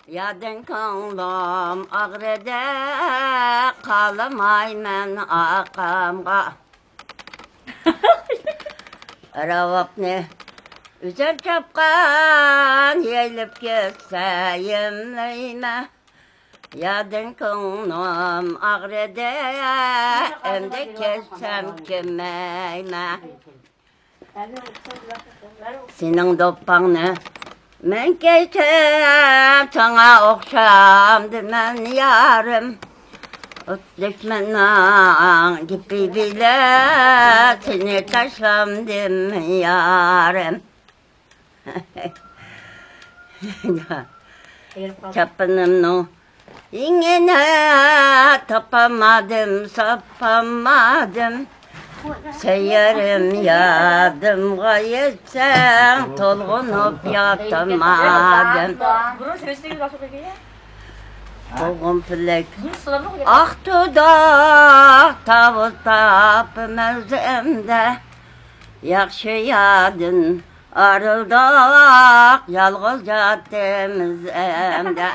Yadın ko'nglim ag'rida, qolmayman aqamga. Ravabni üzər çapqan, yeyilib ketsə yemləyimə. Yadın ko'nglim ag'rida, endi ketsəm kimməymə. Senin doppağını mən keçəm, sana oxşamdır mən yarım. Düşmanın gibi bile seni taşlamdım yarım. Çapınımın ingine tapamadım, sapamadım. Seyerim yadımga yetsen, tolgunup yatamadım. Oğum pilek ak dudak tavuk tapım özümde. Yakşı yadın arıldak, yalğız yattım özümde.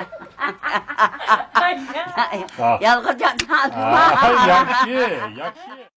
Yalğız yattım. Yakşı, yakşı.